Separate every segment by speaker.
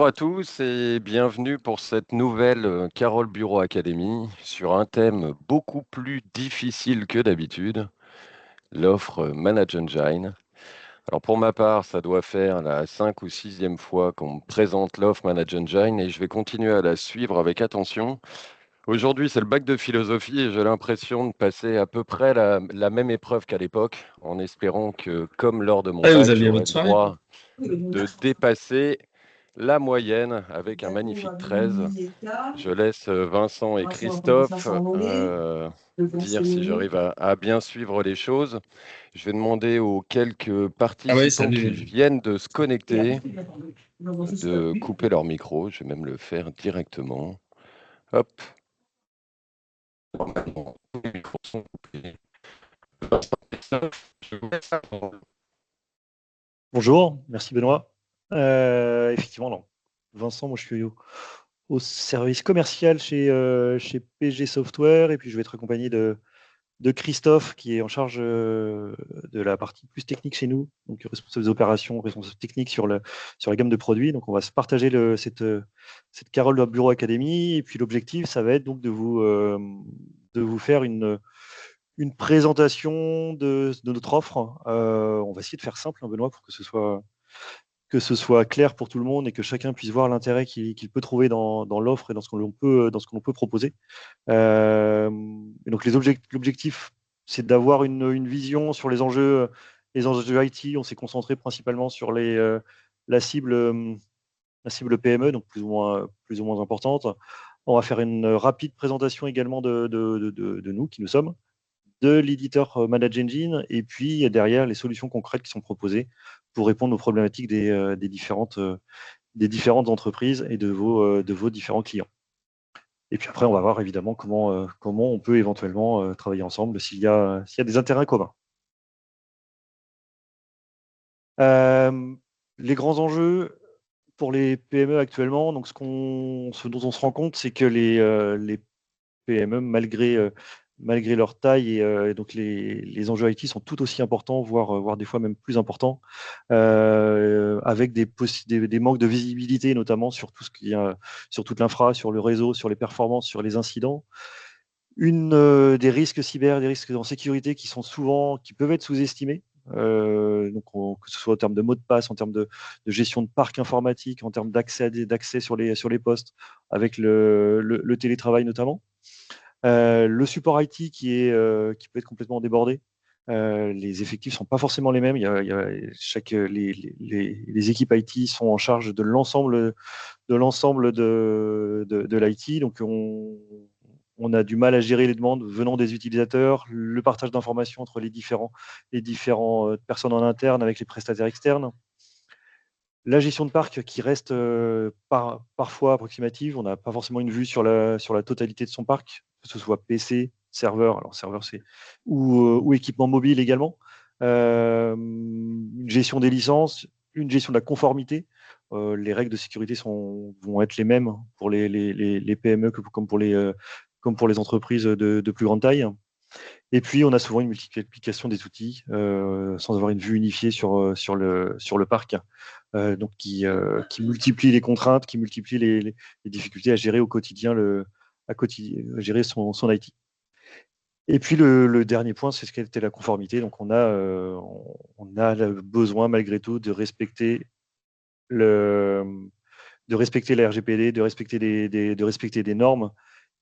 Speaker 1: Bonjour à tous et bienvenue pour cette nouvelle Carole Bureau Academy sur un thème beaucoup plus difficile que d'habitude, l'offre Manage Engine. Alors pour ma part, ça doit faire la 5e ou 6e fois qu'on me présente l'offre Manage Engine et je vais continuer à la suivre avec attention. Aujourd'hui, c'est le bac de philosophie et j'ai l'impression de passer à peu près la même épreuve qu'à l'époque, en espérant que, comme lors de mon
Speaker 2: Ah, vous
Speaker 1: bac,
Speaker 2: aviez
Speaker 1: j'aurai
Speaker 2: votre
Speaker 1: le
Speaker 2: soirée?
Speaker 1: droit de dépasser la moyenne avec un magnifique 13. Je laisse Vincent et Christophe dire si j'arrive à bien suivre les choses. Je vais demander aux quelques
Speaker 2: Ah oui,
Speaker 1: participants qui
Speaker 2: salut.
Speaker 1: viennent de se connecter de couper leur micro. Je vais même le faire directement. Hop. Normalement, tous les micros sont coupés. Je vous laisse la parole.
Speaker 3: Bonjour, merci Benoît. Effectivement, non. Vincent, moi je suis au service commercial chez PG Software et puis je vais être accompagné de Christophe qui est en charge de la partie plus technique chez nous, donc responsable des opérations, responsable technique sur la gamme de produits. Donc on va se partager cette Carole de Bureau Academy et puis l'objectif, ça va être donc de vous faire une présentation de notre offre. On va essayer de faire simple, hein, Benoît, pour que ce soit clair pour tout le monde et que chacun puisse voir l'intérêt qu'il peut trouver dans l'offre et dans ce que l'on peut proposer. Et donc l'objectif, c'est d'avoir une vision sur les enjeux IT. On s'est concentré principalement sur la cible PME, donc plus ou moins importante. On va faire une rapide présentation également de nous, qui nous sommes, de l'éditeur Manage Engine, et puis derrière les solutions concrètes qui sont proposées pour répondre aux problématiques des différentes entreprises et de vos différents clients. Et puis après, on va voir évidemment comment on peut éventuellement travailler ensemble s'il y a des intérêts communs. Les grands enjeux pour les PME actuellement, donc ce dont on se rend compte, c'est que les PME, malgré leur taille et donc les enjeux IT sont tout aussi importants, voire des fois même plus importants, avec des manques de visibilité, notamment sur tout ce qui est, sur toute l'infra, sur le réseau, sur les performances, sur les incidents. Des risques cyber, des risques en sécurité qui peuvent être sous-estimés. Donc que ce soit en termes de mots de passe, en termes de gestion de parc informatique, en termes d'accès sur les postes, avec le télétravail notamment. Le support IT qui peut être complètement débordé. Les effectifs ne sont pas forcément les mêmes. Les équipes IT sont en charge de l'IT. Donc, on a du mal à gérer les demandes venant des utilisateurs, le partage d'informations entre les différents personnes en interne avec les prestataires externes. La gestion de parc qui reste parfois approximative. On n'a pas forcément une vue sur la totalité de son parc, que ce soit PC, serveur, alors serveur ou équipement mobile également. Une gestion des licences, une gestion de la conformité. Les règles de sécurité vont être les mêmes pour les PME comme pour les entreprises de plus grande taille. Et puis, on a souvent une multiplication des outils sans avoir une vue unifiée sur le parc, donc qui multiplie les contraintes, qui multiplie les difficultés à gérer au quotidien, à gérer son IT. Et puis, le dernier point, c'est ce qu'était la conformité. Donc, on a le besoin, malgré tout, le, de respecter la RGPD, de respecter des normes.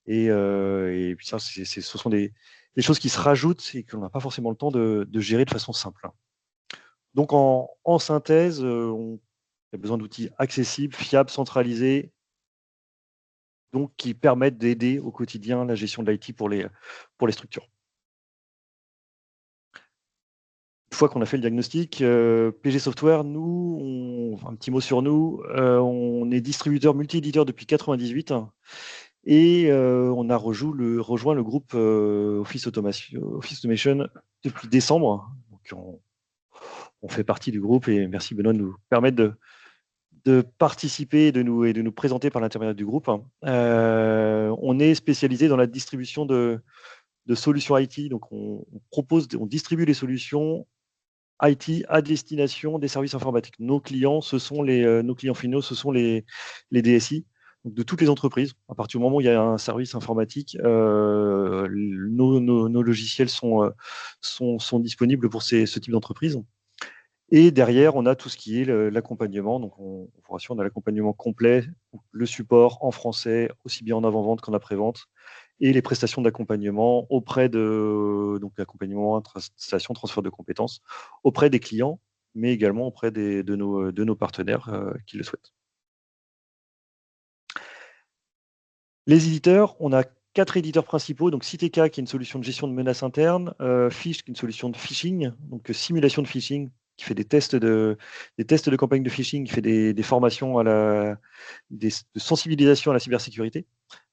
Speaker 3: Et puis ça, ce sont des choses qui se rajoutent et qu'on n'a pas forcément le temps de gérer de façon simple. Donc, en synthèse, on a besoin d'outils accessibles, fiables, centralisés, donc qui permettent d'aider au quotidien la gestion de l'IT pour les structures. Une fois qu'on a fait le diagnostic, PG Software, un petit mot sur nous, on est distributeur multi-éditeur depuis 1998. Et on a rejoint le groupe Office Automation depuis décembre. Donc on fait partie du groupe et merci Benoît de nous permettre de participer et de nous présenter par l'intermédiaire du groupe. On est spécialisé dans la distribution de solutions IT. Donc on distribue les solutions IT à destination des services informatiques. Nos clients, nos clients finaux, ce sont les DSI, donc de toutes les entreprises. À partir du moment où il y a un service informatique, nos logiciels sont disponibles pour ce type d'entreprise. Et derrière, on a tout ce qui est l'accompagnement. Donc, on vous rassure, on a l'accompagnement complet, le support en français, aussi bien en avant-vente qu'en après-vente, et les prestations d'accompagnement auprès de donc l'accompagnement, installation, transfert de compétences auprès des clients, mais également auprès de nos partenaires qui le souhaitent. Les éditeurs, on a 4 éditeurs principaux. Donc CTK, qui est une solution de gestion de menaces internes, Fish, qui est une solution de phishing, donc simulation de phishing, qui fait des tests de campagne de phishing, qui fait des formations de sensibilisation à la cybersécurité.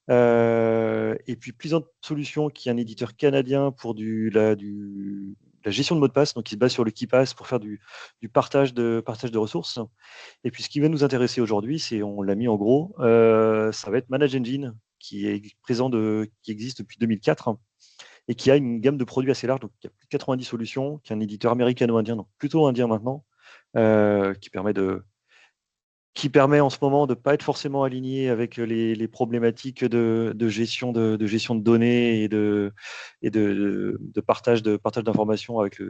Speaker 3: Et puis Pleasant Solutions, qui est un éditeur canadien pour la gestion de mots de passe, donc qui se base sur le KeePass pour faire du partage de ressources. Et puis ce qui va nous intéresser aujourd'hui, on l'a mis en gros, ça va être ManageEngine, qui existe depuis 2004 et qui a une gamme de produits assez large, donc il y a plus de 90 solutions, qui est un éditeur américano-indien, donc plutôt indien maintenant, qui permet en ce moment de ne pas être forcément aligné avec les problématiques de gestion de données et de partage d'informations avec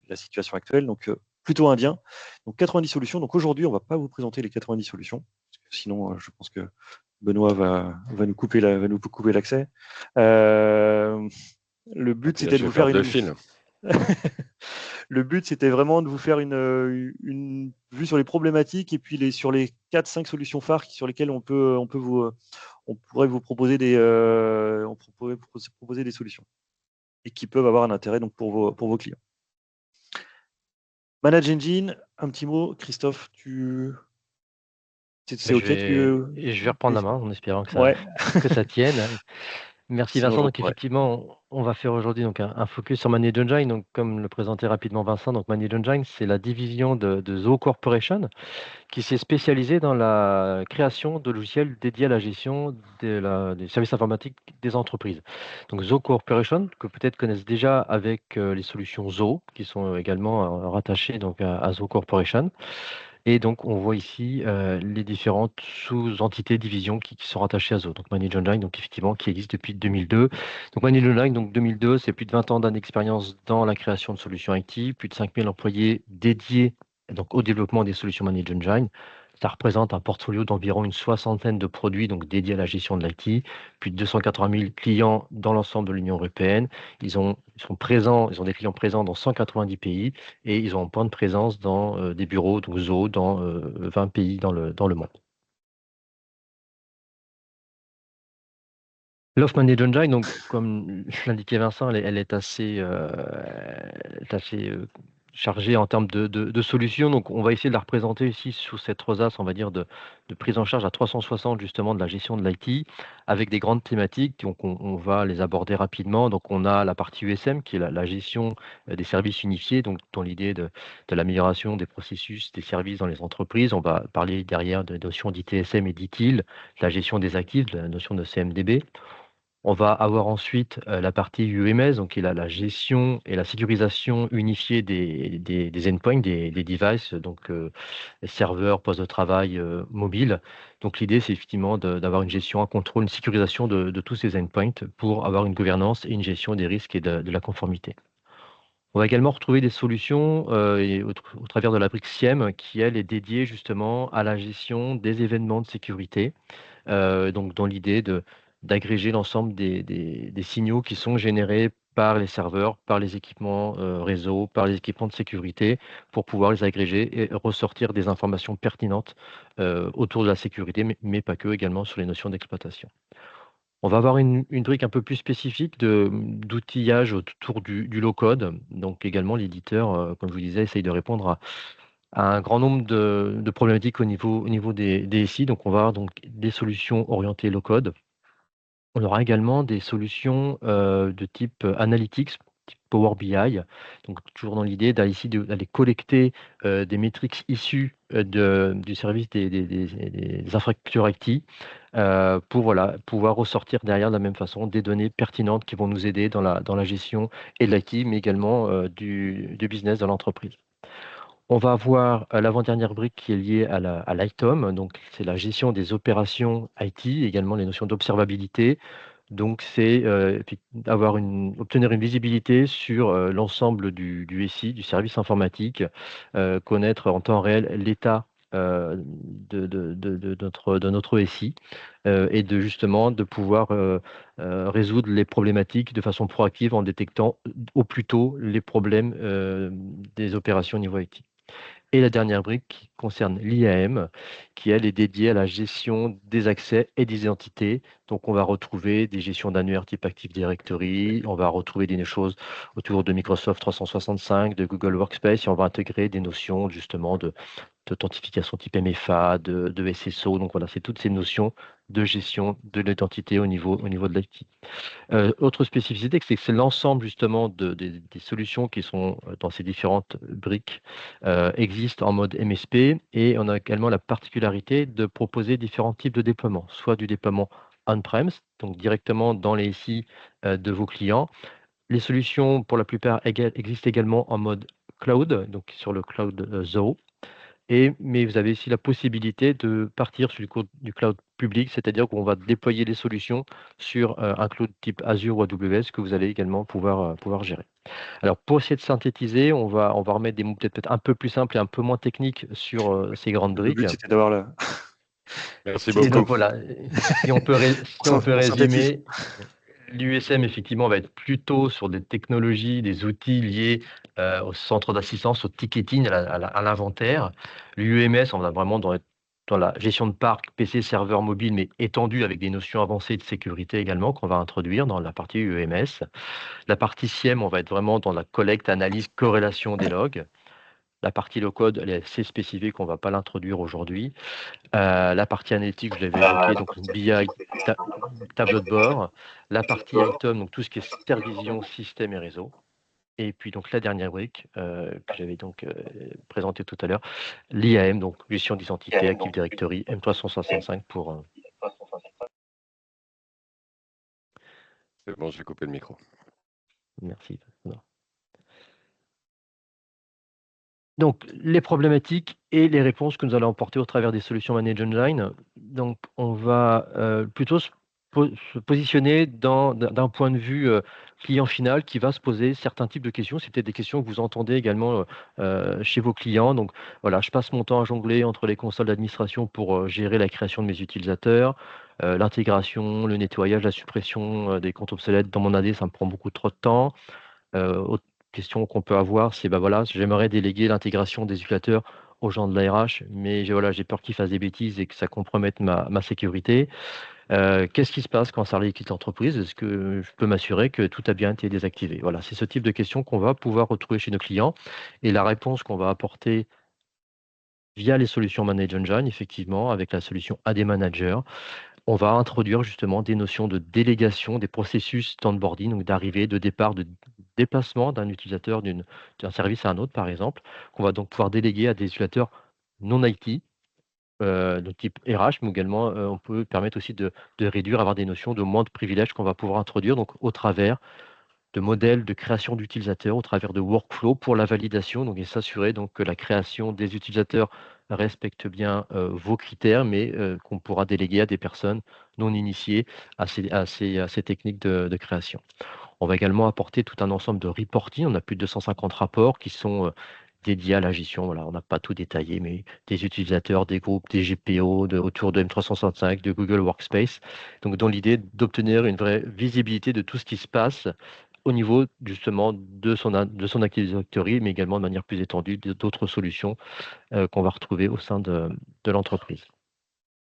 Speaker 3: la situation actuelle. Donc, plutôt indien. Donc, 90 solutions. Donc, aujourd'hui, on ne va pas vous présenter les 90 solutions. Parce que sinon, je pense que Benoît va nous couper l'accès. Le but, c'était de vous faire Le but, c'était vraiment de vous faire une vue sur les problématiques et puis sur les 4-5 solutions phares sur lesquelles on pourrait vous proposer proposer des solutions et qui peuvent avoir un intérêt donc pour vos clients. ManageEngine, un petit mot, Christophe, c'est OK
Speaker 2: je vais reprendre la main en espérant que ça tienne. Merci Vincent. Donc effectivement, on va faire aujourd'hui un focus sur ManageEngine. Donc comme le présentait rapidement Vincent, donc ManageEngine, c'est la division de Zoho Corporation qui s'est spécialisée dans la création de logiciels dédiés à la gestion des services informatiques des entreprises. Donc Zoho Corporation, que peut-être connaissent déjà avec les solutions Zoho, qui sont également rattachées donc à Zoho Corporation. Et donc, on voit ici les différentes sous-entités, divisions qui sont rattachées à Zoho. Donc, ManageEngine, donc effectivement, qui existe depuis 2002. Donc, ManageEngine, donc 2002, c'est plus de 20 ans d'expérience dans la création de solutions IT, plus de 5000 employés dédiés donc, au développement des solutions ManageEngine. Ça représente un portfolio d'environ une soixantaine de produits donc, dédiés à la gestion de l'IT, plus de 280 000 clients dans l'ensemble de l'Union européenne. Ils ont des clients présents dans 190 pays et ils ont un point de présence dans des bureaux, donc Zoho, dans 20 pays dans le monde. L'offre ManageEngine, donc comme l'indiquait Vincent, elle est assez chargée en termes de solutions. Donc, on va essayer de la représenter ici sous cette rosace, on va dire, de prise en charge à 360 justement de la gestion de l'IT, avec des grandes thématiques. Donc, on va les aborder rapidement. Donc, on a la partie USM, qui est la gestion des services unifiés, donc dans l'idée de l'amélioration des processus, des services dans les entreprises. On va parler derrière de notions d'ITSM et d'ITIL, la gestion des actifs, de la notion de CMDB. On va avoir ensuite la partie UMS, donc qui est la gestion et la sécurisation unifiée des endpoints, des devices, donc serveurs, postes de travail, mobiles. Donc l'idée, c'est effectivement d'avoir une gestion, un contrôle, une sécurisation de tous ces endpoints pour avoir une gouvernance et une gestion des risques et de la conformité. On va également retrouver des solutions au travers de la brique SIEM qui, elle, est dédiée justement à la gestion des événements de sécurité. Donc dans l'idée d'agréger l'ensemble des signaux qui sont générés par les serveurs, par les équipements réseau, par les équipements de sécurité, pour pouvoir les agréger et ressortir des informations pertinentes autour de la sécurité, mais pas que, également sur les notions d'exploitation. On va avoir une brique un peu plus spécifique d'outillage autour du low-code. Donc également, l'éditeur, comme je vous disais, essaye de répondre à un grand nombre de problématiques au niveau des SI. Donc, on va avoir donc des solutions orientées low-code. On aura également des solutions de type analytics, type Power BI. Donc toujours dans l'idée d'aller collecter des métriques issues du service des infrastructures IT pour pouvoir ressortir derrière de la même façon des données pertinentes qui vont nous aider dans la gestion et de l'IT, mais également du business de l'entreprise. On va avoir l'avant-dernière brique qui est liée à l'ITOM, donc c'est la gestion des opérations IT, également les notions d'observabilité. Donc c'est obtenir une visibilité sur l'ensemble du SI, du service informatique, connaître en temps réel l'état de notre SI et de pouvoir résoudre les problématiques de façon proactive en détectant au plus tôt les problèmes des opérations au niveau IT. Et la dernière brique qui concerne l'IAM, qui elle est dédiée à la gestion des accès et des identités. Donc on va retrouver des gestions d'annuaires type Active Directory, on va retrouver des choses autour de Microsoft 365, de Google Workspace, et on va intégrer des notions justement d'authentification type MFA, de SSO. Donc voilà, c'est toutes ces notions de gestion de l'identité au niveau de l'IT. Autre spécificité, c'est que c'est l'ensemble justement des solutions qui sont dans ces différentes briques existent en mode MSP, et on a également la particularité de proposer différents types de déploiements, soit du déploiement on-premise, donc directement dans les SI de vos clients. Les solutions, pour la plupart, existent également en mode cloud, donc sur le cloud Zoho. Mais vous avez aussi la possibilité de partir sur du cloud public, c'est-à-dire qu'on va déployer les solutions sur un cloud type Azure ou AWS que vous allez également pouvoir gérer. Alors, pour essayer de synthétiser, on va remettre des mots peut-être un peu plus simples et un peu moins techniques sur ces grandes
Speaker 3: Le
Speaker 2: briques.
Speaker 3: but, c'était d'avoir le.
Speaker 1: Merci
Speaker 2: Et donc
Speaker 1: beaucoup.
Speaker 2: voilà, si on peut
Speaker 3: synthétise.
Speaker 2: résumer, l'USM, effectivement, va être plutôt sur des technologies, des outils liés au centre d'assistance, au ticketing, à l'inventaire. L'UMS, on va vraiment dans la gestion de parc, PC, serveur mobile, mais étendu avec des notions avancées de sécurité également qu'on va introduire dans la partie UMS. La partie SIEM, on va être vraiment dans la collecte, analyse, corrélation des logs. La partie low-code, elle est assez spécifique, on ne va pas l'introduire aujourd'hui. La partie analytique, je l'avais évoqué, donc BI, tableau de bord. La partie item, donc tout ce qui est supervision, système et réseau. Et puis donc la dernière brique que j'avais donc présentée tout à l'heure, l'IAM, donc gestion d'identité, Active Directory, M365 pour.
Speaker 1: C'est bon, je vais couper le micro.
Speaker 2: Merci. Non. Donc, les problématiques et les réponses que nous allons apporter au travers des solutions Manage Engine. Donc, on va plutôt se positionner d'un point de vue client final qui va se poser certains types de questions. C'est peut-être des questions que vous entendez également chez vos clients. Donc, voilà, je passe mon temps à jongler entre les consoles d'administration pour gérer la création de mes utilisateurs, l'intégration, le nettoyage, la suppression des comptes obsolètes dans mon AD, ça me prend beaucoup trop de temps. Autre question qu'on peut avoir, c'est voilà, j'aimerais déléguer l'intégration des utilisateurs aux gens de l'ARH, mais j'ai peur qu'ils fassent des bêtises et que ça compromette ma sécurité. Qu'est-ce qui se passe quand un salarié quitte l'entreprise? Est-ce que je peux m'assurer que tout a bien été désactivé? Voilà, c'est ce type de questions qu'on va pouvoir retrouver chez nos clients. Et la réponse qu'on va apporter via les solutions Manage Engine, effectivement, avec la solution AD Manager, on va introduire justement des notions de délégation, des processus d'onboarding, donc d'arrivée, de départ, de déplacement d'un utilisateur d'un service à un autre, par exemple, qu'on va donc pouvoir déléguer à des utilisateurs non IT, de type RH, mais également on peut permettre aussi de réduire, avoir des notions de moins de privilèges qu'on va pouvoir introduire donc au travers de modèles de création d'utilisateurs, au travers de workflow pour la validation, donc et s'assurer donc que la création des utilisateurs respecte bien vos critères, mais qu'on pourra déléguer à des personnes non initiées à ces techniques de création. On va également apporter tout un ensemble de reporting. On a plus de 250 rapports qui sont dédiés à la gestion. Voilà, on n'a pas tout détaillé, mais des utilisateurs, des groupes, des GPO autour de M365, de Google Workspace. Donc, dans l'idée d'obtenir une vraie visibilité de tout ce qui se passe au niveau justement de son Active Directory, mais également de manière plus étendue d'autres solutions qu'on va retrouver au sein de l'entreprise.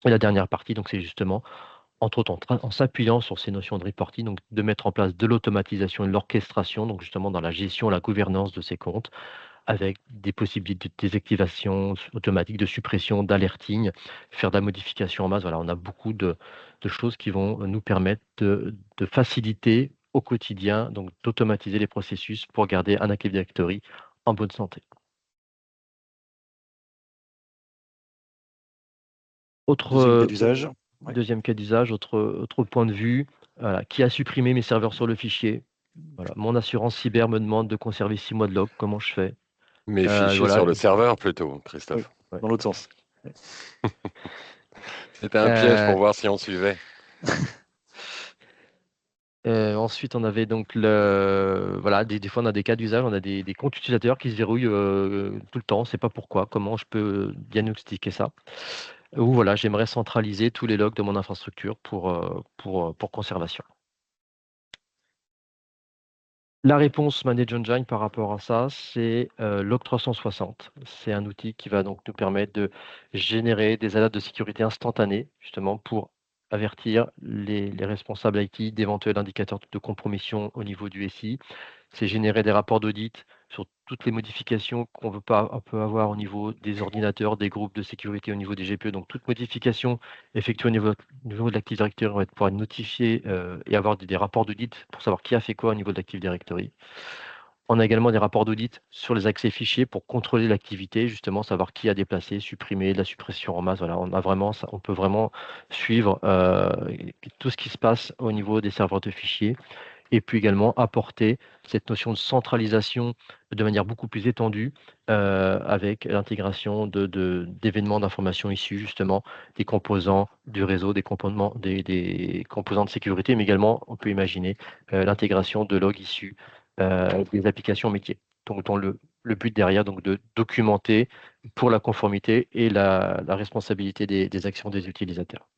Speaker 2: Et la dernière partie, donc, c'est justement entre autres en s'appuyant sur ces notions de reporting, donc de mettre en place de l'automatisation et de l'orchestration, donc justement dans la gestion, la gouvernance de ces comptes, avec des possibilités de désactivation automatique, de suppression, d'alerting, faire de la modification en masse. Voilà, on a beaucoup de choses qui vont nous permettre de faciliter au quotidien, donc d'automatiser les processus pour garder un Active Directory en bonne santé.
Speaker 3: Deuxième cas d'usage. Ouais.
Speaker 2: Deuxième cas d'usage, autre point de vue, voilà, qui a supprimé mes serveurs sur le fichier. Voilà, mon assurance cyber me demande de conserver 6 mois de log, comment je fais?
Speaker 1: Mes fichiers
Speaker 2: Voilà.
Speaker 1: sur le serveur plutôt, Christophe.
Speaker 3: Oui, dans l'autre sens. Ouais.
Speaker 1: C'était un piège pour voir si on suivait.
Speaker 2: Ensuite, on avait donc voilà, des fois on a des cas d'usage, on a des comptes utilisateurs qui se verrouillent tout le temps, on ne sait pas pourquoi, comment je peux diagnostiquer ça. Ou voilà, j'aimerais centraliser tous les logs de mon infrastructure pour conservation. La réponse Manage Engine par rapport à ça, c'est Log360. C'est un outil qui va donc nous permettre de générer des alertes de sécurité instantanées, justement pour avertir les responsables IT d'éventuels indicateurs de compromission au niveau du SI. C'est générer des rapports d'audit sur toutes les modifications qu'on peut avoir au niveau des ordinateurs, des groupes de sécurité, au niveau des GPE. Donc, toute modification effectuée au niveau de l'Active Directory, on va pouvoir être notifié et avoir des rapports d'audit pour savoir qui a fait quoi au niveau de l'Active Directory. On a également des rapports d'audit sur les accès fichiers pour contrôler l'activité, justement savoir qui a déplacé, supprimé, de la suppression en masse. Voilà, on peut vraiment suivre tout ce qui se passe au niveau des serveurs de fichiers. Et puis également apporter cette notion de centralisation de manière beaucoup plus étendue avec l'intégration d'événements d'information issus justement des composants du réseau, des composants de sécurité, mais également on peut imaginer l'intégration de logs issus des applications métiers. Donc dont le but derrière, donc de documenter pour la conformité et la responsabilité des actions des utilisateurs.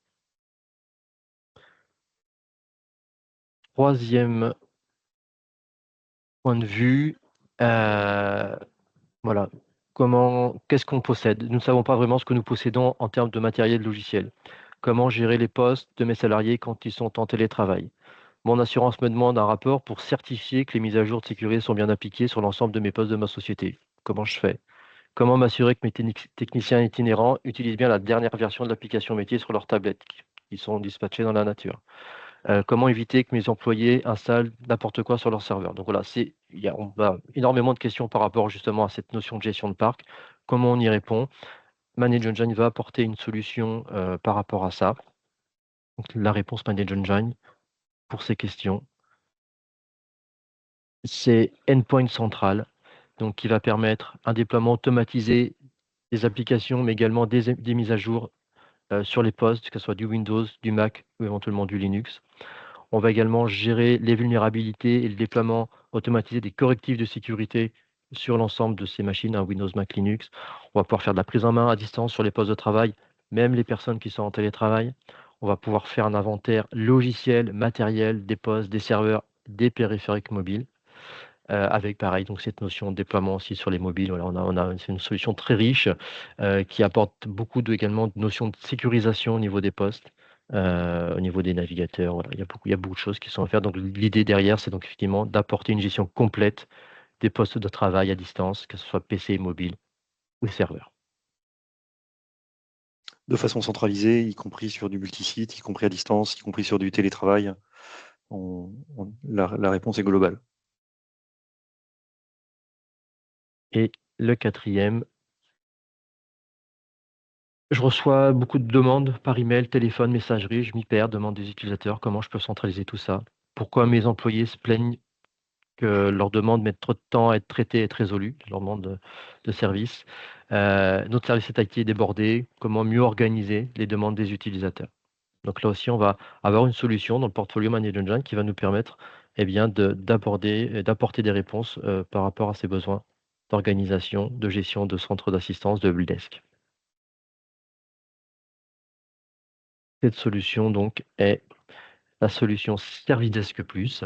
Speaker 2: Troisième point de vue, voilà, qu'est-ce qu'on possède? Nous ne savons pas vraiment ce que nous possédons en termes de matériel logiciel. Comment gérer les postes de mes salariés quand ils sont en télétravail? Mon assurance me demande un rapport pour certifier que les mises à jour de sécurité sont bien appliquées sur l'ensemble de mes postes de ma société. Comment je fais? Comment m'assurer que mes techniciens itinérants utilisent bien la dernière version de l'application métier sur leurs tablettes qui sont dispatchées dans la nature? Comment éviter que mes employés installent n'importe quoi sur leur serveur? Donc voilà, on a énormément de questions par rapport justement à cette notion de gestion de parc. Comment on y répond? Manage Engine va apporter une solution par rapport à ça. Donc, la réponse Manage Engine pour ces questions, c'est Endpoint Central, donc qui va permettre un déploiement automatisé des applications, mais également des mises à jour sur les postes, que ce soit du Windows, du Mac ou éventuellement du Linux. On va également gérer les vulnérabilités et le déploiement automatisé des correctifs de sécurité sur l'ensemble de ces machines, Windows, Mac, Linux. On va pouvoir faire de la prise en main à distance sur les postes de travail, même les personnes qui sont en télétravail. On va pouvoir faire un inventaire logiciel, matériel, des postes, des serveurs, des périphériques mobiles, avec pareil, donc cette notion de déploiement aussi sur les mobiles. Voilà, c'est une solution très riche qui apporte beaucoup également de notions de sécurisation au niveau des postes. Au niveau des navigateurs, voilà, il y a beaucoup de choses qui sont à faire. Donc l'idée derrière, c'est donc effectivement d'apporter une gestion complète des postes de travail à distance, que ce soit PC, mobile ou serveur.
Speaker 3: De façon centralisée, y compris sur du multisite, y compris à distance, y compris sur du télétravail. La réponse est globale.
Speaker 2: Et le quatrième, je reçois beaucoup de demandes par email, téléphone, messagerie, je m'y perds, demande des utilisateurs, comment je peux centraliser tout ça? Pourquoi mes employés se plaignent que leurs demandes mettent trop de temps à être traitées et être résolues, leurs demandes de service? Notre service IT est débordé, comment mieux organiser les demandes des utilisateurs? Donc là aussi, on va avoir une solution dans le portfolio Manage Engine qui va nous permettre bien, d'apporter des réponses par rapport à ces besoins d'organisation, de gestion de centres d'assistance, de helpdesk. Cette solution donc est la solution Servidesk Plus,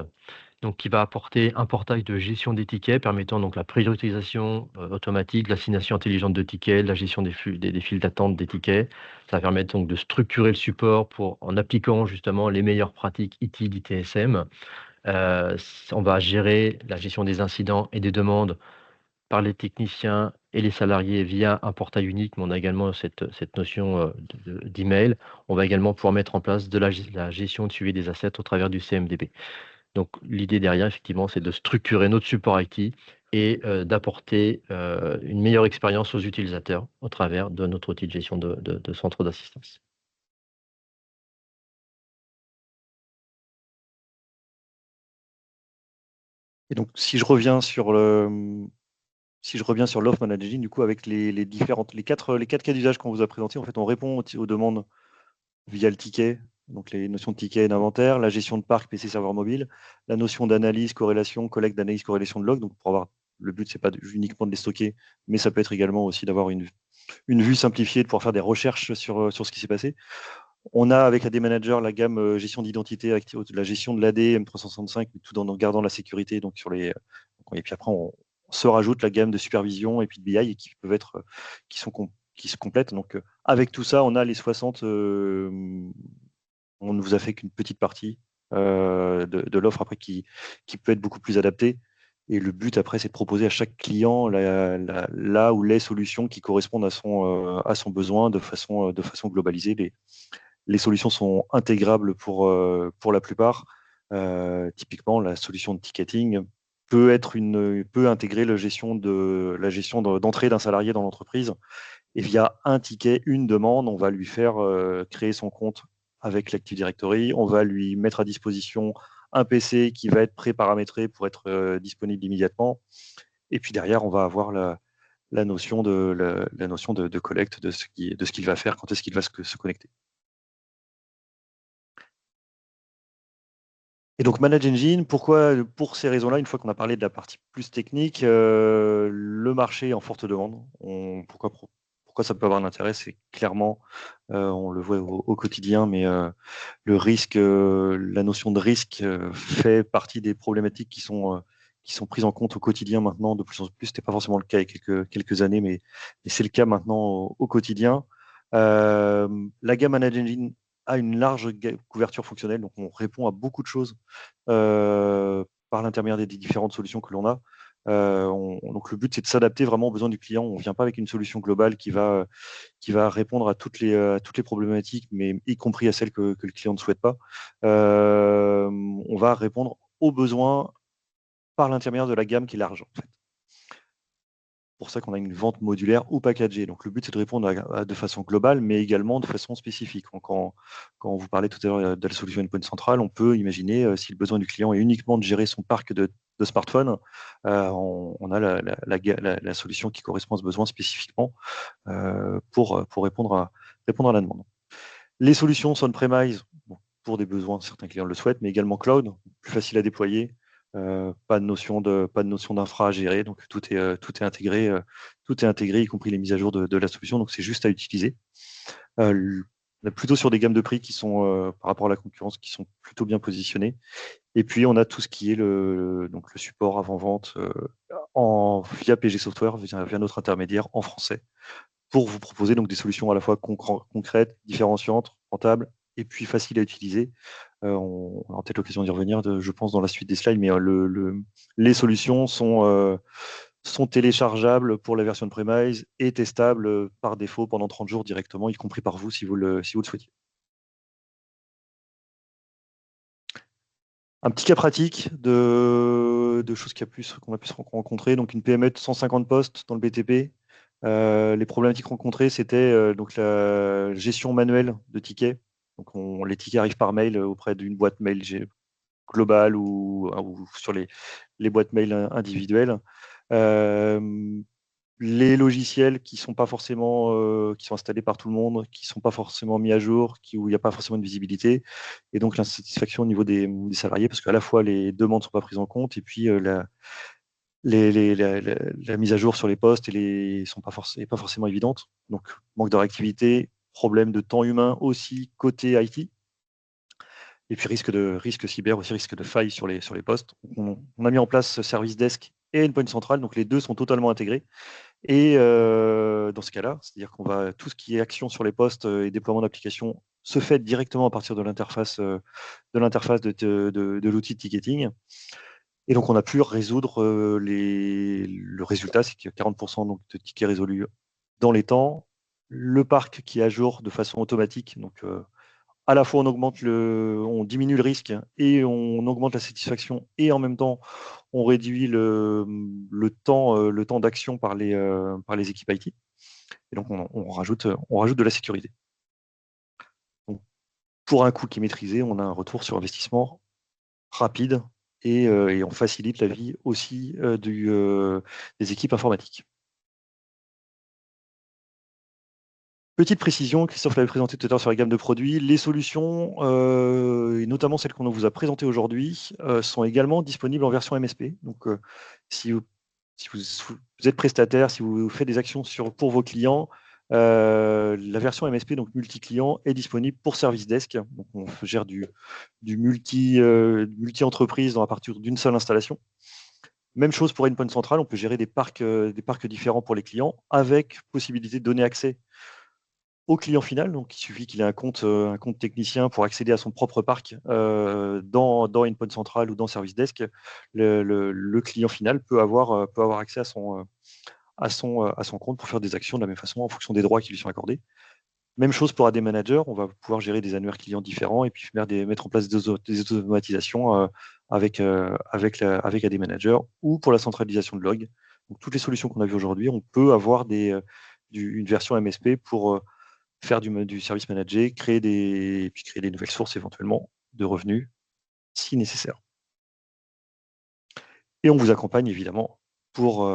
Speaker 2: donc qui va apporter un portail de gestion des tickets permettant donc la priorisation automatique, l'assignation intelligente de tickets, la gestion des files d'attente des tickets. Ça va permettre donc de structurer le support en appliquant justement les meilleures pratiques IT d'ITSM. On va gérer la gestion des incidents et des demandes par les techniciens et les salariés via un portail unique, mais on a également cette notion d'email. On va également pouvoir mettre en place de la gestion de suivi des assets au travers du CMDB. Donc l'idée derrière, effectivement, c'est de structurer notre support IT et d'apporter une meilleure expérience aux utilisateurs au travers de notre outil de gestion de centre d'assistance.
Speaker 3: Et donc, si je reviens sur l'offre managing, du coup, avec les quatre cas d'usage qu'on vous a présentés, en fait, on répond aux demandes via le ticket, donc les notions de ticket et d'inventaire, la gestion de parc PC serveur mobile, la notion d'analyse, corrélation, collecte d'analyse, corrélation de log. Donc, le but, c'est pas uniquement de les stocker, mais ça peut être également aussi d'avoir une vue simplifiée, de pouvoir faire des recherches sur ce qui s'est passé. On a avec AD Manager la gamme gestion d'identité, la gestion de l'AD M365, mais tout en gardant la sécurité. Donc et puis après, on se rajoute la gamme de supervision et puis de BI qui peuvent être qui se complètent. Donc avec tout ça, on a les 60. On ne vous a fait qu'une petite partie de l'offre après qui peut être beaucoup plus adaptée. Et le but après, c'est de proposer à chaque client là où les solutions qui correspondent à son besoin de façon globalisée. Les solutions sont intégrables pour la plupart. Typiquement, la solution de ticketing peut intégrer la gestion d'entrée d'un salarié dans l'entreprise. Et via un ticket, une demande, on va lui faire créer son compte avec l'Active Directory. On va lui mettre à disposition un PC qui va être pré-paramétré pour être disponible immédiatement. Et puis derrière, on va avoir la notion de collecte de ce qu'il va faire, quand est-ce qu'il va se connecter. Et donc Manage Engine, pourquoi, pour ces raisons-là, une fois qu'on a parlé de la partie plus technique, le marché est en forte demande. Pourquoi ça peut avoir un intérêt, c'est clairement, on le voit au quotidien, mais le risque, la notion de risque fait partie des problématiques qui sont prises en compte au quotidien maintenant de plus en plus. C'était pas forcément le cas il y a quelques années, mais c'est le cas maintenant au quotidien. La gamme Manage Engine a une large couverture fonctionnelle, donc on répond à beaucoup de choses par l'intermédiaire des différentes solutions que l'on a. Donc le but, c'est de s'adapter vraiment aux besoins du client. On ne vient pas avec une solution globale qui va répondre à toutes les problématiques, mais y compris à celles que le client ne souhaite pas. On va répondre aux besoins par l'intermédiaire de la gamme qui est large, en fait. Pour ça qu'on a une vente modulaire ou packagée. Donc le but, c'est de répondre de façon globale, mais également de façon spécifique. Quand on vous parlait tout à l'heure de la solution Endpoint Central, on peut imaginer, si le besoin du client est uniquement de gérer son parc de smartphones, on a la solution qui correspond à ce besoin spécifiquement pour répondre à la demande. Les solutions sont on-premise, pour des besoins, certains clients le souhaitent, mais également cloud, plus facile à déployer, pas de notion d'infra à gérer, donc tout est intégré, y compris les mises à jour de la solution, donc c'est juste à utiliser. On est plutôt sur des gammes de prix qui sont, par rapport à la concurrence, qui sont plutôt bien positionnées. Et puis on a tout ce qui est le support avant-vente via PG Software, via notre intermédiaire en français, pour vous proposer donc des solutions à la fois concrètes, différenciantes, rentables, et puis faciles à utiliser. On aura peut-être l'occasion d'y revenir, je pense, dans la suite des slides, mais les solutions sont téléchargeables pour la version premise et testables par défaut pendant 30 jours directement, y compris par vous si vous le souhaitiez. Un petit cas pratique de choses qu'on a pu se rencontrer. Donc une PME de 150 postes dans le BTP. Les problématiques rencontrées, c'était donc la gestion manuelle de tickets. Donc les tickets arrivent par mail auprès d'une boîte mail globale ou sur les boîtes mail individuelles. Les logiciels qui sont pas forcément qui sont installés par tout le monde, qui sont pas forcément mis à jour, où il n'y a pas forcément de visibilité, et donc l'insatisfaction au niveau des salariés, parce qu'à la fois les demandes sont pas prises en compte, et puis la mise à jour sur les postes sont pas forcément évidente. Donc manque de réactivité, problème de temps humain aussi côté IT, et puis risque cyber aussi, risque de faille sur les postes. On a mis en place Service Desk et Endpoint Central, donc les deux sont totalement intégrés. Et dans ce cas-là, c'est-à-dire tout ce qui est action sur les postes et déploiement d'applications se fait directement à partir de l'interface de l'outil de ticketing. Et donc on a pu résoudre le résultat, c'est qu'il y a 40% donc, de tickets résolus dans les temps. Le parc qui est à jour de façon automatique, donc à la fois on diminue le risque et on augmente la satisfaction, et en même temps on réduit le temps d'action par les équipes IT. Et donc on rajoute de la sécurité. Donc, pour un coût qui est maîtrisé, on a un retour sur investissement rapide et on facilite la vie aussi des équipes informatiques. Petite précision, Christophe l'avait présenté tout à l'heure sur la gamme de produits, les solutions, et notamment celles qu'on vous a présentées aujourd'hui, sont également disponibles en version MSP. Donc, si vous êtes prestataire, si vous faites des actions pour vos clients, la version MSP, donc multi-client, est disponible pour Service Desk. Donc, on gère du multi-entreprise à partir d'une seule installation. Même chose pour Endpoint Central, on peut gérer des parcs différents pour les clients, avec possibilité de donner accès au client final. Donc, il suffit qu'il ait un compte technicien pour accéder à son propre parc dans Endpoint Central ou dans Service Desk. Le client final peut avoir accès à son compte pour faire des actions de la même façon en fonction des droits qui lui sont accordés. Même chose pour AD Manager, on va pouvoir gérer des annuaires clients différents et puis mettre en place des automatisations avec AD Manager, ou pour la centralisation de log. Donc, toutes les solutions qu'on a vues aujourd'hui, on peut avoir une version MSP pour faire du service manager, créer des nouvelles sources éventuellement de revenus si nécessaire. Et on vous accompagne évidemment pour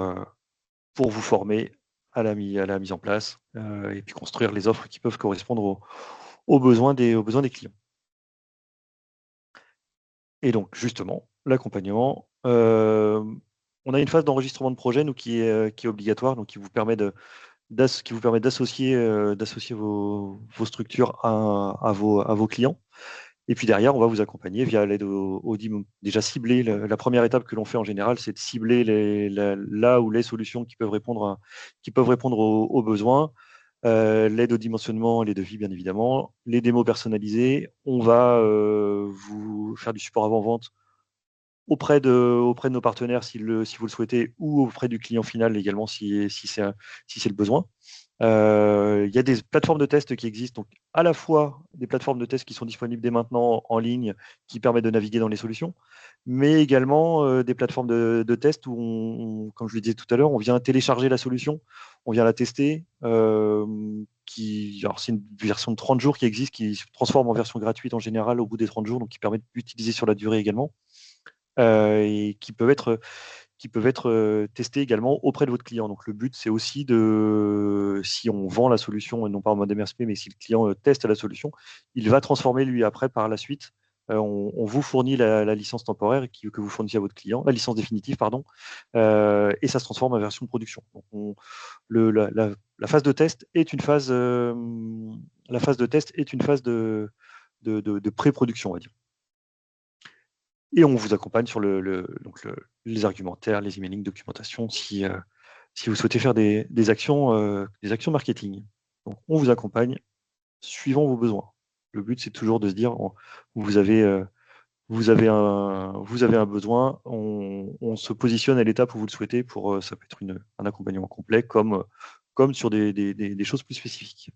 Speaker 3: vous former à la mise en place et puis construire les offres qui peuvent correspondre aux besoins des clients. Et donc justement, l'accompagnement, on a une phase d'enregistrement de projet qui est obligatoire, donc qui vous permet d'associer vos structures à vos clients. Et puis derrière, on va vous accompagner via l'aide au DIM. Déjà cibler, la première étape que l'on fait en général, c'est de cibler là où les solutions qui peuvent répondre aux besoins. L'aide au dimensionnement, les devis bien évidemment, les démos personnalisées. On va vous faire du support avant-vente auprès de nos partenaires si vous le souhaitez, ou auprès du client final également si c'est le besoin. Il y a des plateformes de test qui existent, donc à la fois des plateformes de test qui sont disponibles dès maintenant en ligne, qui permettent de naviguer dans les solutions, mais également des plateformes de test où, comme je le disais tout à l'heure, on vient télécharger la solution, on vient la tester. Alors c'est une version de 30 jours qui existe, qui se transforme en version gratuite en général au bout des 30 jours, donc qui permet d'utiliser sur la durée également, et qui peuvent être testés également auprès de votre client. Donc le but, c'est aussi si on vend la solution, et non pas en mode MRSP, mais si le client teste la solution, il va transformer lui après par la suite. On vous fournit la licence temporaire que vous fournissez à votre client, la licence définitive, pardon, et ça se transforme en version de production. Donc la phase de test est une phase, de pré-production, on va dire. Et on vous accompagne sur les argumentaires, les emailing, documentation, si vous souhaitez faire des actions marketing. Donc, on vous accompagne suivant vos besoins. Le but, c'est toujours de se dire, vous avez un besoin, on se positionne à l'étape où vous le souhaitez. Ça peut être un accompagnement complet, comme sur des choses plus spécifiques.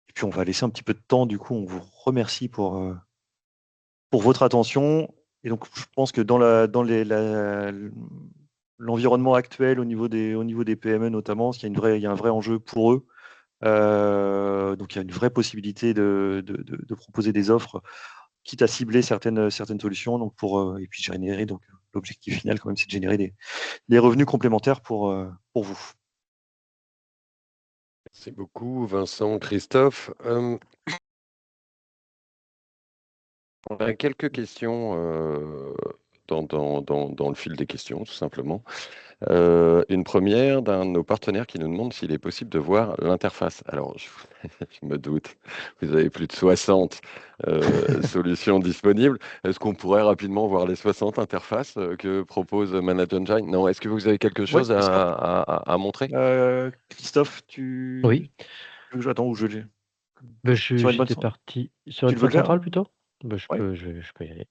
Speaker 3: Et puis, on va laisser un petit peu de temps. Du coup, on vous remercie pour votre attention. Et donc, je pense que dans l'environnement actuel, au niveau des PME notamment, il y a un vrai enjeu pour eux. Donc, il y a une vraie possibilité de proposer des offres, quitte à cibler certaines solutions. Donc et puis générer. Donc, l'objectif final, quand même, c'est de générer des revenus complémentaires pour vous.
Speaker 1: Merci beaucoup, Vincent, Christophe. On a quelques questions dans le fil des questions, tout simplement. Une première d'un de nos partenaires qui nous demande s'il est possible de voir l'interface. Alors, je me doute, vous avez plus de 60 solutions disponibles. Est-ce qu'on pourrait rapidement voir les 60 interfaces que propose Manage Engine? Non, est-ce que vous avez quelque chose
Speaker 3: bien sûr.
Speaker 1: à montrer?
Speaker 3: Christophe,
Speaker 2: Oui.
Speaker 3: Attends, où je l'ai.
Speaker 2: J'étais parti sur
Speaker 3: Tu le veux
Speaker 2: Endpoint
Speaker 3: le faire,
Speaker 2: Central
Speaker 3: hein?
Speaker 2: plutôt? Je
Speaker 3: Ouais.
Speaker 2: peux y aller.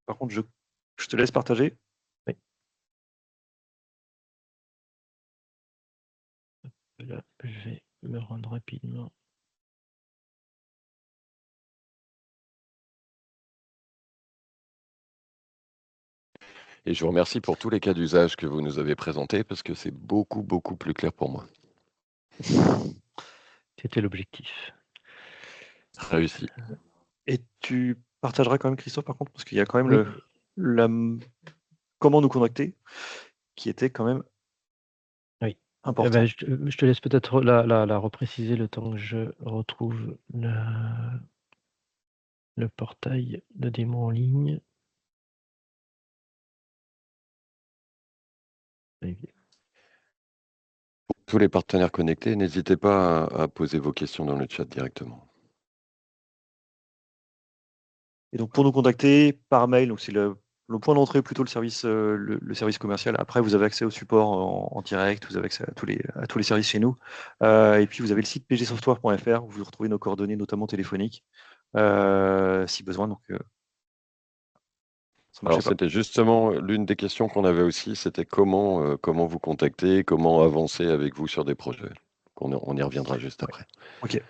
Speaker 3: Par contre, je te laisse partager.
Speaker 2: Oui. Là, je vais me rendre rapidement.
Speaker 1: Et je vous remercie pour tous les cas d'usage que vous nous avez présentés parce que c'est beaucoup, beaucoup plus clair pour moi.
Speaker 2: C'était l'objectif.
Speaker 1: Réussi.
Speaker 3: Et tu partageras quand même, Christophe, par contre, parce qu'il y a quand même
Speaker 2: Oui.
Speaker 3: comment nous contacter, qui était quand même
Speaker 2: Oui.
Speaker 3: important.
Speaker 2: Je te laisse peut-être la repréciser le temps que je retrouve le portail de démo en ligne.
Speaker 1: Pour tous les partenaires connectés, n'hésitez pas à poser vos questions dans le chat directement.
Speaker 3: Et donc pour nous contacter par mail, donc c'est le point d'entrée plutôt le service commercial. Après, vous avez accès au support en direct, vous avez accès à tous les services chez nous. Et puis vous avez le site pgsoftware.fr où vous retrouvez nos coordonnées, notamment téléphoniques, si besoin. Donc ça
Speaker 1: Alors
Speaker 3: marchait pas.
Speaker 1: c'était justement l'une des questions qu'on avait aussi, c'était comment vous contacter, comment avancer avec vous sur des projets. On y reviendra juste
Speaker 3: Ouais.
Speaker 1: après.
Speaker 3: Ok.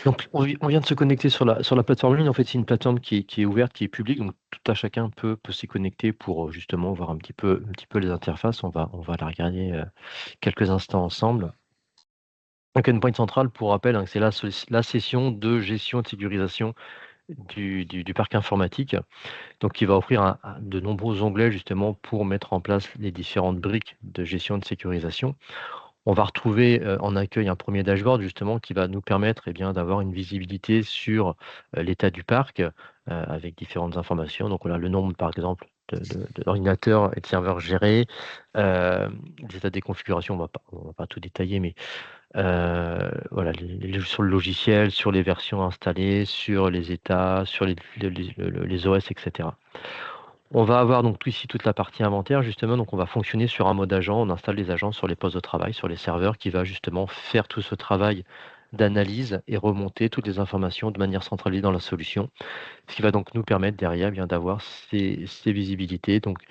Speaker 2: Donc on vient de se connecter sur la plateforme en ligne. En fait, c'est une plateforme qui est ouverte, qui est publique, donc tout à chacun peut s'y connecter pour, justement voir un petit peu les interfaces. On va la regarder, quelques instants ensemble. Donc Endpoint Central, pour rappel, hein, c'est la session de gestion et de sécurisation du parc informatique, donc qui va offrir de nombreux onglets justement pour mettre en place les différentes briques de gestion et de sécurisation. On va retrouver, en accueil un premier dashboard justement qui va nous permettre, eh bien, d'avoir une visibilité sur, l'état du parc, avec différentes informations. Donc on a le nombre par exemple d'ordinateurs et de serveurs gérés, les états des configurations, on va pas tout détailler, mais voilà, sur le logiciel, sur les versions installées, sur les états, sur les OS, etc. On va avoir donc tout ici toute la partie inventaire justement, donc on va fonctionner sur un mode agent, on installe les agents sur les postes de travail, sur les serveurs qui va justement faire tout ce travail d'analyse et remonter toutes les informations de manière centralisée dans la solution. Ce qui va donc nous permettre derrière, eh bien d'avoir ces visibilités, donc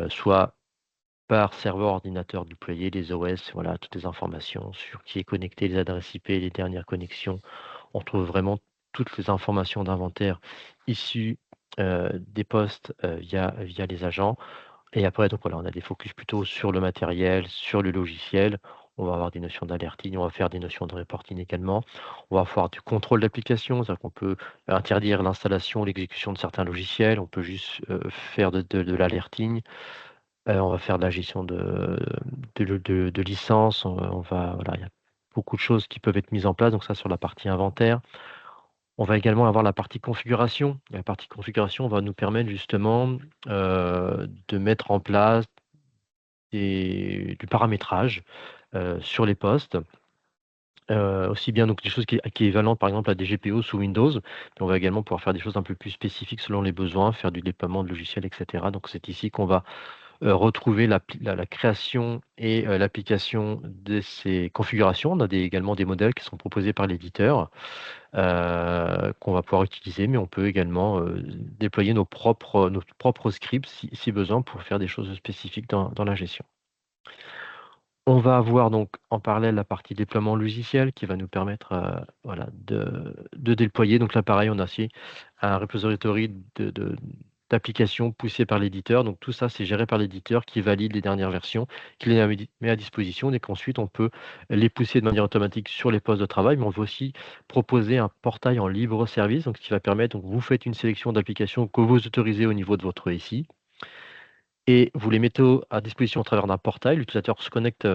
Speaker 2: soit par serveur ordinateur déployé, les OS, voilà, toutes les informations sur qui est connecté, les adresses IP, les dernières connexions. On trouve vraiment toutes les informations d'inventaire issues, des postes, via les agents. Et après, donc voilà, on a des focus plutôt sur le matériel, sur le logiciel. On va avoir des notions d'alerting, on va faire des notions de reporting également. On va avoir du contrôle d'application, c'est-à-dire qu'on peut interdire l'installation, l'exécution de certains logiciels. On peut juste, faire de l'alerting. On va faire de la gestion de licences, on va voilà, il y a beaucoup de choses qui peuvent être mises en place, donc ça sur la partie inventaire. On va également avoir la partie configuration. La partie configuration va nous permettre justement, de mettre en place du paramétrage, sur les postes. Aussi bien donc des choses qui est équivalentes par exemple à des GPO sous Windows, mais on va également pouvoir faire des choses un peu plus spécifiques selon les besoins, faire du déploiement de logiciels et cetera. Donc c'est ici qu'on va retrouver la création et l'application de ces configurations. On a également des modèles qui sont proposés par l'éditeur, qu'on va pouvoir utiliser, mais on peut également déployer nos propres scripts si besoin pour faire des choses spécifiques dans la gestion. On va avoir donc en parallèle la partie déploiement logiciel qui va nous permettre, voilà, de déployer. Donc là, pareil, on a aussi un repository d'applications poussées par l'éditeur. Donc tout ça, c'est géré par l'éditeur qui valide les dernières versions, qui les met à disposition et qu'ensuite on peut les pousser de manière automatique sur les postes de travail. Mais on veut aussi proposer un portail en libre service, donc ce qui va permettre, donc vous faites une sélection d'applications que vous autorisez au niveau de votre SI et vous les mettez à disposition au travers d'un portail. L'utilisateur se connecte,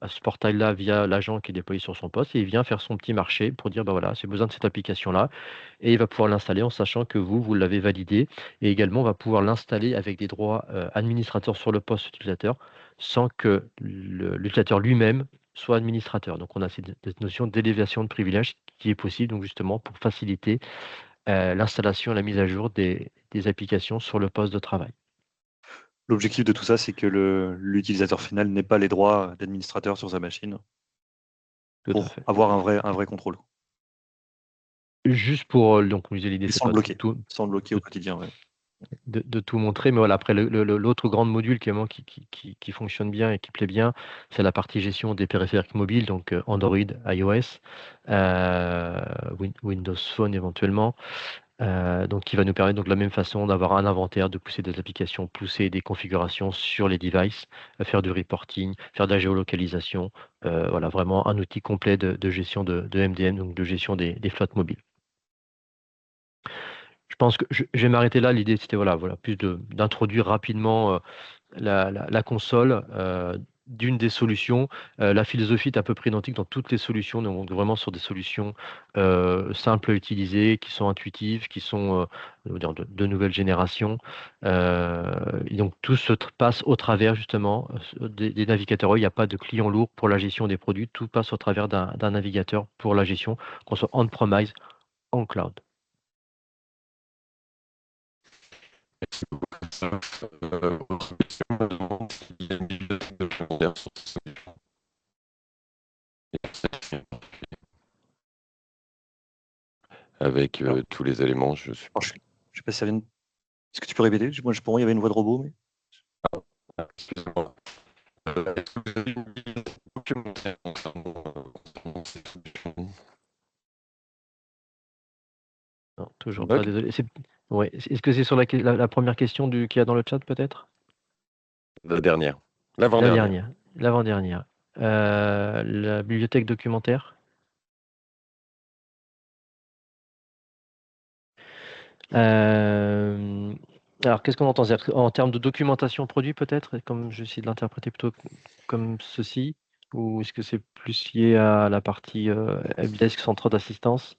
Speaker 2: à ce portail-là via l'agent qui est déployé sur son poste et il vient faire son petit marché pour dire: «Bah, voilà, j'ai besoin de cette application-là» et il va pouvoir l'installer en sachant que vous l'avez validé et également on va pouvoir l'installer avec des droits, administrateurs sur le poste utilisateur sans que l'utilisateur lui-même soit administrateur. Donc on a cette notion d'élévation de privilèges qui est possible donc justement pour faciliter, l'installation et la mise à jour des applications sur le poste de travail.
Speaker 3: L'objectif de tout ça, c'est que l'utilisateur final n'ait pas les droits d'administrateur sur sa machine
Speaker 2: Tout à
Speaker 3: pour
Speaker 2: fait.
Speaker 3: avoir un vrai contrôle.
Speaker 2: Juste pour, donc comme je disais, l'idée
Speaker 3: Et
Speaker 2: c'est
Speaker 3: sans le
Speaker 2: pas
Speaker 3: bloquer,
Speaker 2: tout
Speaker 3: sans le bloquer au quotidien, ouais.
Speaker 2: de tout montrer. Mais voilà, après, l'autre grand module qui fonctionne bien et qui plaît bien, c'est la partie gestion des périphériques mobiles, donc Android, iOS, Windows Phone éventuellement. Donc, qui va nous permettre donc de la même façon d'avoir un inventaire, de pousser des applications, pousser des configurations sur les devices, faire du reporting, faire de la géolocalisation. Voilà, vraiment un outil complet de gestion de MDM, donc de gestion des flottes mobiles. Je pense que je vais m'arrêter là. L'idée, c'était voilà, plus d'introduire rapidement la console d'une des solutions. La philosophie est à peu près identique dans toutes les solutions, donc vraiment sur des solutions simples à utiliser, qui sont intuitives, qui sont on va dire de nouvelle génération. Et donc tout passe au travers justement des navigateurs. Il n'y a pas de client lourd pour la gestion des produits, tout passe au travers d'un navigateur pour la gestion, qu'on soit on-premise, en cloud.
Speaker 1: Autre question, je me demande s'il y a une bibliothèque documentaire sur cette solution. Avec
Speaker 3: Alors,
Speaker 1: tous les éléments, je suis.
Speaker 3: je sais pas si ça vient. Est-ce que tu peux répéter? Pour moi, il y avait une voix de robot, mais.
Speaker 1: Excusez-moi. Est-ce que vous avez une bibliothèque documentaire concernant ces solutions?
Speaker 2: Non, toujours pas,
Speaker 1: Bug?
Speaker 2: désolé. Ouais. Est-ce que c'est sur la première question qu'il y a dans le chat, peut-être?
Speaker 1: La dernière.
Speaker 2: La
Speaker 1: L'avant-dernière.
Speaker 2: dernière, l'avant-dernière. La bibliothèque documentaire. Alors, qu'est-ce qu'on entend? C'est-à-dire en termes de documentation produit, peut-être, comme j'essaie de l'interpréter plutôt comme ceci, ou est-ce que c'est plus lié à la partie helpdesk, centre d'assistance?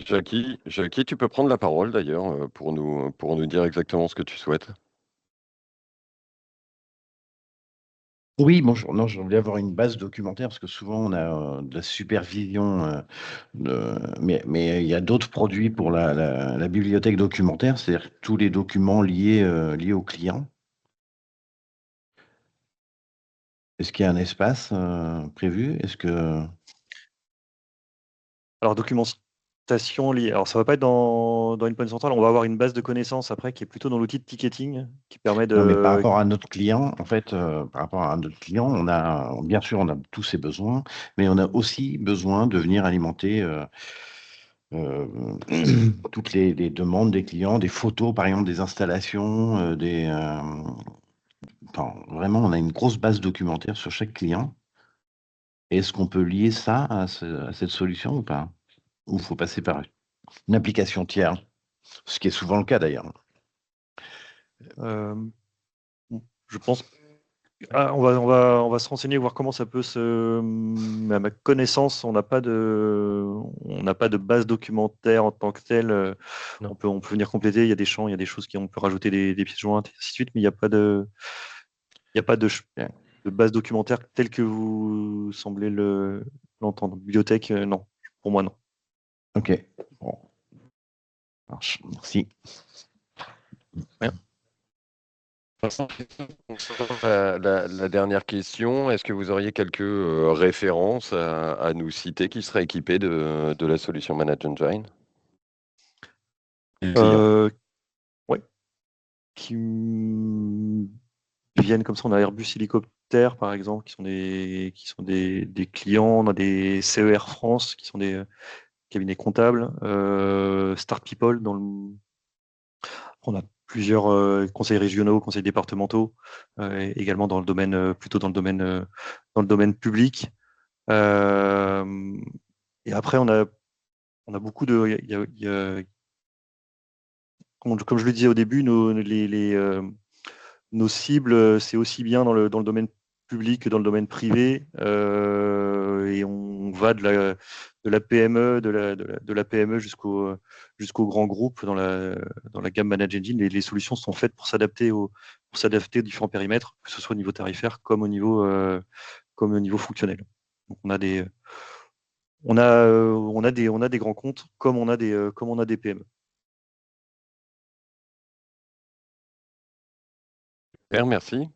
Speaker 1: Jackie, tu peux prendre la parole d'ailleurs pour nous dire exactement ce que tu souhaites.
Speaker 4: Oui, bonjour. Non, je voulais avoir une base documentaire parce que souvent on a de la supervision, mais il y a d'autres produits pour la bibliothèque documentaire, c'est-à-dire tous les documents liés au client. Est-ce qu'il y a un espace prévu? Est-ce que
Speaker 3: Alors, documentation liée. Alors, ça va pas être dans Endpoint Central. On va avoir une base de connaissances après qui est plutôt dans l'outil de ticketing qui permet
Speaker 4: non, mais par
Speaker 3: de.
Speaker 4: rapport à notre client, en fait, par rapport à notre client, bien sûr, on a tous ses besoins, mais on a aussi besoin de venir alimenter euh, toutes les demandes des clients, des photos, par exemple, des installations, enfin, vraiment, on a une grosse base documentaire sur chaque client. Est-ce qu'on peut lier ça à cette solution ou pas? Ou il faut passer par une application tiers, ce qui est souvent le cas d'ailleurs.
Speaker 3: euh, je pense. On va se renseigner, voir comment ça peut se. À ma connaissance, on n'a pas de base documentaire en tant que telle.
Speaker 2: Non.
Speaker 3: On peut venir compléter. Il y a des champs, il y a des choses on peut rajouter des pièces jointes, et ainsi de suite, mais il n'y a pas de base documentaire telle que vous semblez l'entendre. Bibliothèque, non. Pour moi, non.
Speaker 4: Ok. Bon. Marche. Merci.
Speaker 3: Rien.
Speaker 1: La dernière question, est-ce que vous auriez quelques références à nous citer qui seraient équipées de la solution Manage Engine? Les clients.
Speaker 3: Ouais. Qui viennent comme ça, on a Airbus Hélicoptère, par exemple, qui sont des clients. On a des CER France, qui sont des cabinets comptables. Star People, on a plusieurs conseils régionaux, conseils départementaux, également plutôt dans le domaine public. Et après, on a beaucoup de. Comme je le disais au début, nos cibles, c'est aussi bien dans le domaine public que dans le domaine privé. Et on va de la PME, de la PME jusqu'au grand groupe dans la gamme Manage Engine. Les solutions sont faites pour s'adapter aux différents périmètres, que ce soit au niveau tarifaire comme au niveau fonctionnel. Donc on a des grands comptes comme on a des PME.
Speaker 1: Super, merci.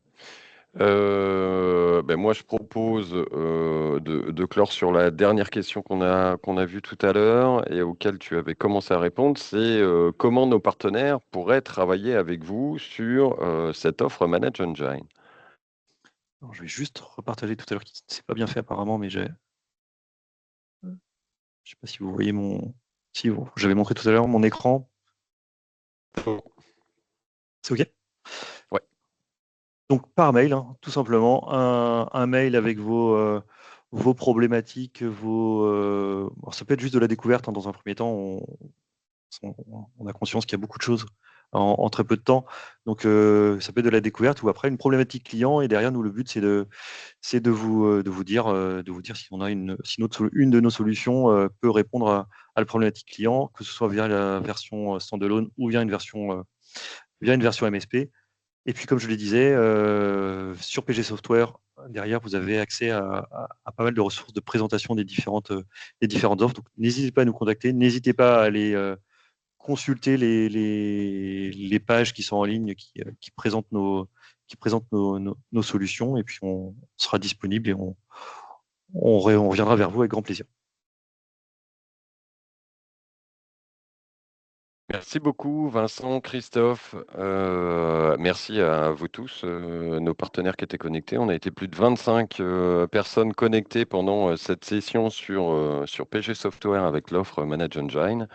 Speaker 1: Moi, je propose de clore sur la dernière question qu'on a vue tout à l'heure et auquel tu avais commencé à répondre. C'est comment nos partenaires pourraient travailler avec vous sur cette offre Manage Engine.
Speaker 3: Alors, je vais juste repartager tout à l'heure, c'est pas bien fait apparemment, mais je sais pas si vous voyez si j'avais montré tout à l'heure mon écran. C'est OK?
Speaker 1: Ouais.
Speaker 3: Donc par mail, hein, tout simplement, un mail avec vos problématiques, alors, ça peut être juste de la découverte, hein, dans un premier temps. On a conscience qu'il y a beaucoup de choses en très peu de temps. Donc ça peut être de la découverte ou après une problématique client. Et derrière, nous, le but, c'est de vous dire si une de nos solutions peut répondre à la problématique client, que ce soit via la version standalone ou via une version MSP. Et puis, comme je le disais, sur PG Software, derrière, vous avez accès à pas mal de ressources de présentation des différentes offres. Donc, n'hésitez pas à nous contacter. N'hésitez pas à aller consulter les pages qui sont en ligne, qui présentent nos solutions. Et puis, on sera disponible et on reviendra vers vous avec grand plaisir.
Speaker 1: Merci beaucoup, Vincent, Christophe. Merci à vous tous, nos partenaires qui étaient connectés. On a été plus de 25 personnes connectées pendant cette session sur PG Software avec l'offre Manage Engine.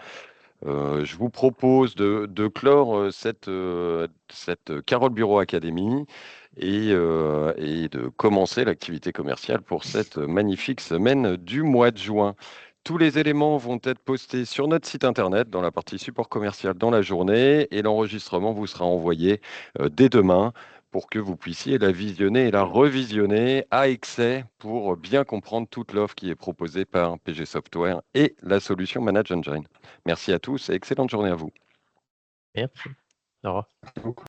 Speaker 1: Je vous propose de clore cette Carole Bureau Academy et de commencer l'activité commerciale pour cette magnifique semaine du mois de juin. Tous les éléments vont être postés sur notre site internet dans la partie support commercial dans la journée et l'enregistrement vous sera envoyé dès demain pour que vous puissiez la visionner et la revisionner à excès pour bien comprendre toute l'offre qui est proposée par PG Software et la solution Manage Engine. Merci à tous et excellente journée à vous.
Speaker 2: Merci. Au revoir.